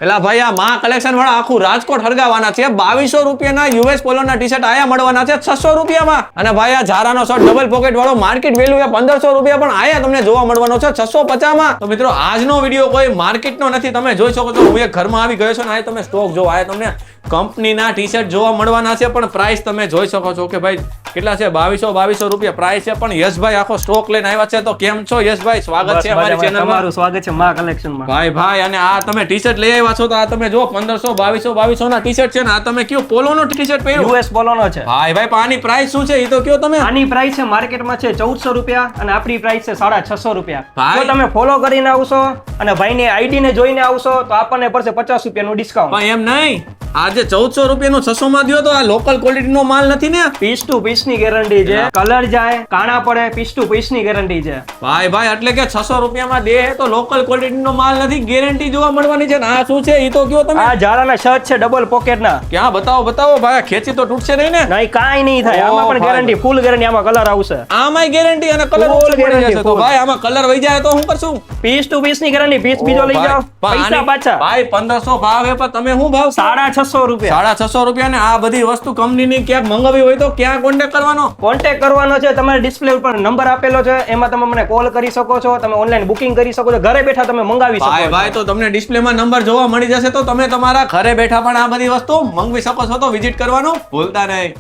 પેલા ભાઈ આ માં કલેક્શન વાળા આખું રાજકોટ હરગાવાના છે 2200 રૂપિયાના યુએસ પોલોના ટી-શર્ટ આયા મળવાના છે 600 રૂપિયામાં અને ભાઈ આ ઝારાનો શર્ટ ડબલ પોકેટ વાળો માર્કેટ વેલ્યુ 1500 રૂપિયા પણ આયા તમને જોવા મળવાનો છે 650 માં. તો મિત્રો આજનો વિડિયો કોઈ માર્કેટનો નથી, તમે જોઈ શકો છો હું એક ઘરમાં આવી ગયો છું ને આ તમે સ્ટોક જો આ તમને કંપનીના ટી-શર્ટ જોવા મળવાના છે પણ પ્રાઇસ તમે જોઈ શકો છો કે ભાઈ કેટલા છે 2200 રૂપિયા પ્રાઇસ છે. પણ યશભાઈ આખો સ્ટોક લઈને આવ્યા છે. તો કેમ છો યશભાઈ? સ્વાગત છે અમારી ચેનલમાં. તમારું સ્વાગત છે માં કલેક્શનમાં. ભાઈ અને આ તમે ટી-શર્ટ લઈ આવ્યા છો તો આ તમે જો 1500 2200 ના ટી-શર્ટ છે ને આ તમે કયો પોલોનો ટી-શર્ટ પહેર્યો? યુએસ પોલોનો છે. ભાઈ પણ આની પ્રાઇસ શું છે એ તો કયો તમે? આની પ્રાઇસ છે માર્કેટમાં છે 1400 રૂપિયા અને આપણી પ્રાઇસ છે 650 રૂપિયા. ભાઈ. જો તમે ફોલો કરીને આવશો અને ભાઈની આઈડી ને જોઈને આવશો તો આપણને પડશે 50 રૂપિયાનું ડિસ્કાઉન્ટ. પણ એમ નહીં, આજે 1400 રૂપિયાનું 600 માં દ્યો તો આ લોકલ ક્વોલિટીનો માલ નથી ને? પીસ ટુ પીસ ની ગેરંટી છે, કલર જાય કાણા પડે પીસ ટુ પીસ ની ગેરંટી છે. ભાઈ એટલે કે 600 રૂપિયામાં દે તો લોકલ ક્વોલિટીનો માલ નથી, ગેરંટી જોવા મળવાની છે ને આ શું છે એ તો કયો તમે? આ ઝારાના શર્ટ છે ડબલ પોકેટ ના. ક્યાં બતાવો ભાઈ, ખેંચી તો તૂટશે નહીં ને? નહીં કાંઈ નહીં થાય, આમાં પણ ભાઈ. ગેરંટી ફૂલ ગેરંટી, આમાં કલર આવશે. આમાંય ગેરંટી અને કલર Full ઓપ્શન મળી guarantee, જશે. તો full. ભાઈ આમાં કલર વહી જાય તો શું કરશું? પીસ ટુ પીસ ની ગેરંટી, પીસ બીજો લઈ જાઓ પૈસા પાછા. ભાઈ 1500 ભાવ હે પણ તમે શું ભાવ? 650 રૂપિયા. 650 રૂપિયા ને આ બધી વસ્તુ કંપનીની ક્યાંક મંગાવી હોય તો ક્યાં કોન્ટેક્ટ કરવાનો? કોન્ટેક્ટ કરવાનો છે, તમારે ડિસ્પ્લે ઉપર નંબર આપેલો છે, એમાં તમે મને કોલ કરી શકો છો, તમે ઓનલાઈન બુકિંગ કરી શકો છો, ઘરે બેઠા તમે મંગાવી શકો છો. ભાઈ તો તમને ડિસ્પ્લેમાં નંબર જોવા મળી જશે તો તમે તમારા ઘરે બેઠા પણ આ બધી વસ્તુ મંગાવી શકો છો. તો વિઝિટ કરવાનું ભૂલતા નહીં.